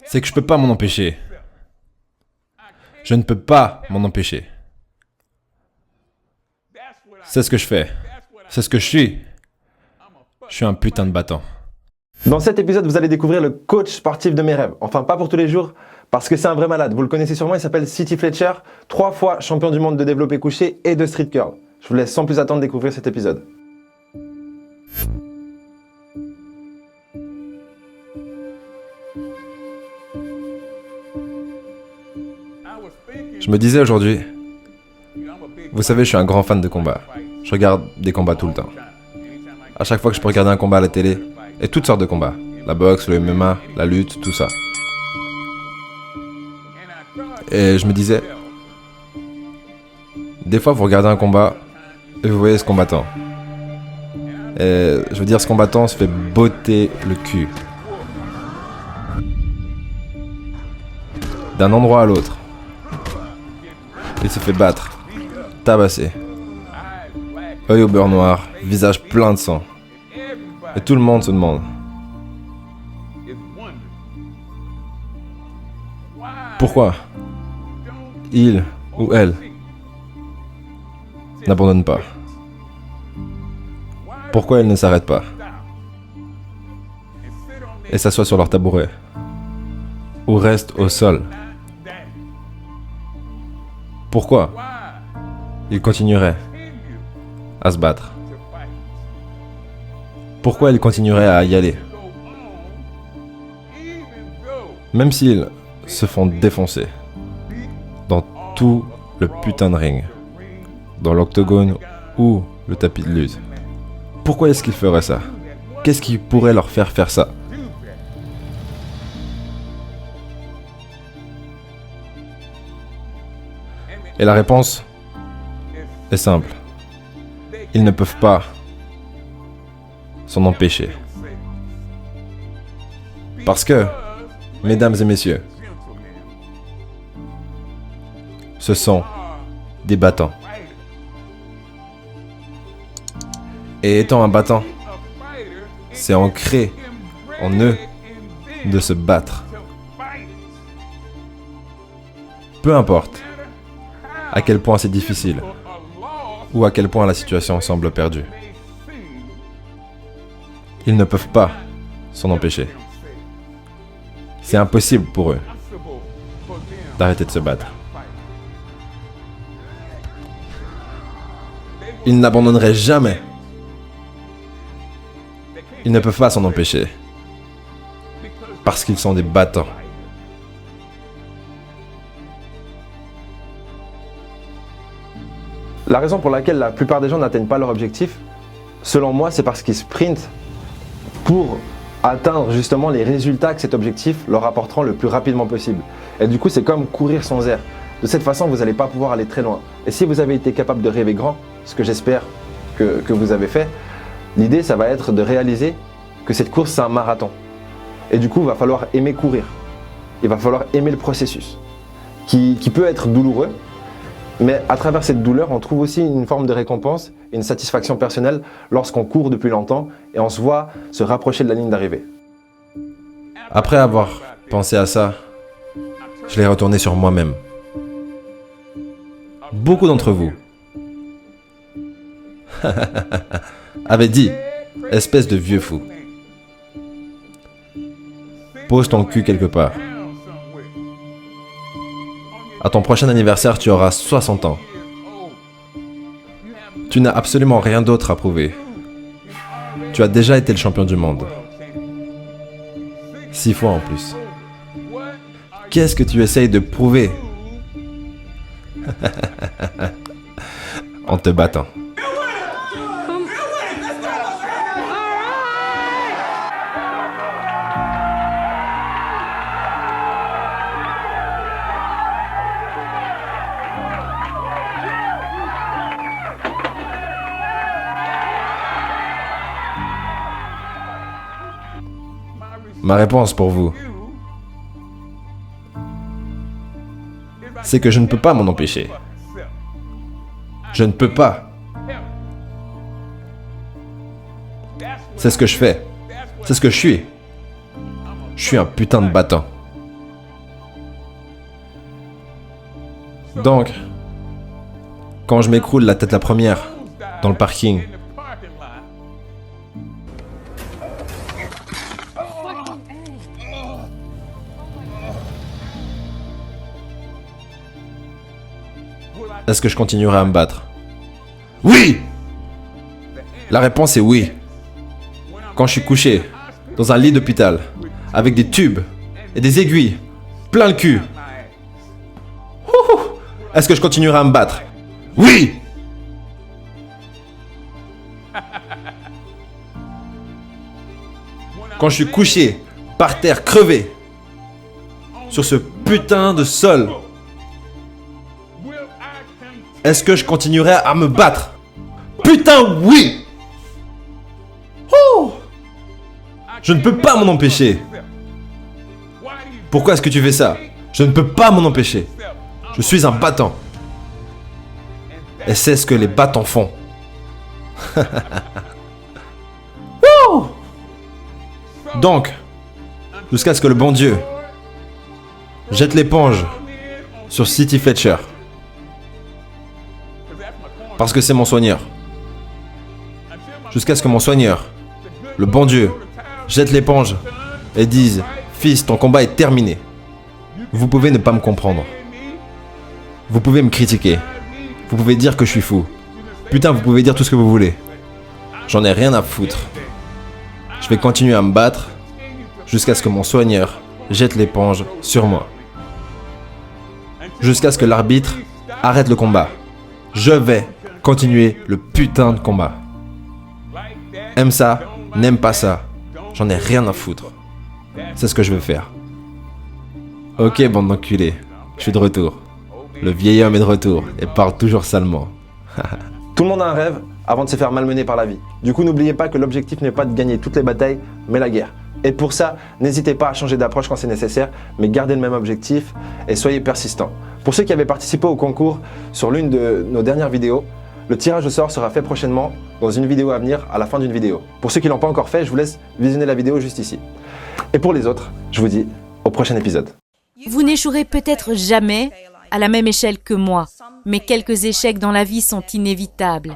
c'est que je peux pas m'en empêcher. Je ne peux pas m'en empêcher. C'est ce que je fais. C'est ce que je suis. Je suis un putain de battant. Dans cet épisode, vous allez découvrir le coach sportif de mes rêves. Enfin, pas pour tous les jours, parce que c'est un vrai malade. Vous le connaissez sûrement, il s'appelle City Fletcher, 3 fois champion du monde de développé couché et de street curl. Je vous laisse sans plus attendre découvrir cet épisode. Je me disais aujourd'hui, vous savez, je suis un grand fan de combat. Je regarde des combats tout le temps. À chaque fois que je peux regarder un combat à la télé, et toutes sortes de combats. La boxe, le MMA, la lutte, tout ça. Et je me disais, des fois vous regardez un combat et vous voyez ce combattant. Et je veux dire, ce combattant se fait botter le cul. D'un endroit à l'autre. Il se fait battre, tabasser. Œil au beurre noir, visage plein de sang. Et tout le monde se demande, pourquoi il ou elle n'abandonne pas? Pourquoi ils ne s'arrêtent pas et s'assoient sur leur tabouret ou restent au sol? Pourquoi ils continueraient à se battre? Pourquoi ils continueraient à y aller? Même s'ils se font défoncer dans tout le putain de ring, dans l'octogone ou le tapis de lutte. Pourquoi est-ce qu'ils feraient ça? Qu'est-ce qui pourrait leur faire faire ça? Et la réponse est simple. Ils ne peuvent pas s'en empêcher. Parce que, mesdames et messieurs, ce sont des battants. Et étant un battant, c'est ancré en eux de se battre. Peu importe à quel point c'est difficile ou à quel point la situation semble perdue. Ils ne peuvent pas s'en empêcher. C'est impossible pour eux d'arrêter de se battre. Ils n'abandonneraient jamais. Ils ne peuvent pas s'en empêcher. Parce qu'ils sont des battants. La raison pour laquelle la plupart des gens n'atteignent pas leur objectif, selon moi, c'est parce qu'ils sprintent pour atteindre justement les résultats que cet objectif leur apportera le plus rapidement possible. Et du coup, c'est comme courir sans air. De cette façon, vous n'allez pas pouvoir aller très loin. Et si vous avez été capable de rêver grand, ce que j'espère que vous avez fait, l'idée, ça va être de réaliser que cette course, c'est un marathon. Et du coup, il va falloir aimer courir. Il va falloir aimer le processus, qui peut être douloureux, mais à travers cette douleur, on trouve aussi une forme de récompense, une satisfaction personnelle lorsqu'on court depuis longtemps et on se voit se rapprocher de la ligne d'arrivée. Après avoir pensé à ça, je l'ai retourné sur moi-même. Beaucoup d'entre vous avaient dit, espèce de vieux fou, pose ton cul quelque part. À ton prochain anniversaire, tu auras 60 ans. Tu n'as absolument rien d'autre à prouver. Tu as déjà été le champion du monde. 6 fois en plus. Qu'est-ce que tu essayes de prouver? En te battant. Ma réponse pour vous, c'est que je ne peux pas m'en empêcher. Je ne peux pas. C'est ce que je fais. C'est ce que je suis. Je Je suis un putain de battant. Donc, quand je m'écroule la tête la première dans le parking, est-ce que je continuerai à me battre? Oui! La réponse est oui. Quand je suis couché dans un lit d'hôpital avec des tubes et des aiguilles plein le cul, est-ce que je continuerai à me battre? Oui! Quand je suis couché par terre crevé sur ce putain de sol, est-ce que je continuerai à me battre? Putain, oui! Je ne peux pas m'en empêcher. Pourquoi est-ce que tu fais ça? Je ne peux pas m'en empêcher. Je suis un battant. Et c'est ce que les battants font. Donc, jusqu'à ce que le bon Dieu jette l'éponge sur City Fletcher. Parce que c'est mon soigneur. Jusqu'à ce que mon soigneur, le bon Dieu, jette l'éponge et dise: fils, ton combat est terminé. Vous pouvez ne pas me comprendre. Vous pouvez me critiquer. Vous pouvez dire que je suis fou. Putain, vous pouvez dire tout ce que vous voulez. J'en ai rien à foutre. Je vais continuer à me battre jusqu'à ce que mon soigneur jette l'éponge sur moi. Jusqu'à ce que l'arbitre arrête le combat. Je vais continuer le putain de combat. Aime ça, n'aime pas ça. J'en ai rien à foutre. C'est ce que je veux faire. Ok, bande d'enculés. Je suis de retour. Le vieil homme est de retour et parle toujours salement. Tout le monde a un rêve avant de se faire malmener par la vie. Du coup, n'oubliez pas que l'objectif n'est pas de gagner toutes les batailles, mais la guerre. Et pour ça, n'hésitez pas à changer d'approche quand c'est nécessaire, mais gardez le même objectif et soyez persistant. Pour ceux qui avaient participé au concours sur l'une de nos dernières vidéos, le tirage au sort sera fait prochainement dans une vidéo à venir, à la fin d'une vidéo. Pour ceux qui ne l'ont pas encore fait, je vous laisse visionner la vidéo juste ici. Et pour les autres, je vous dis au prochain épisode. Vous n'échouerez peut-être jamais à la même échelle que moi, mais quelques échecs dans la vie sont inévitables.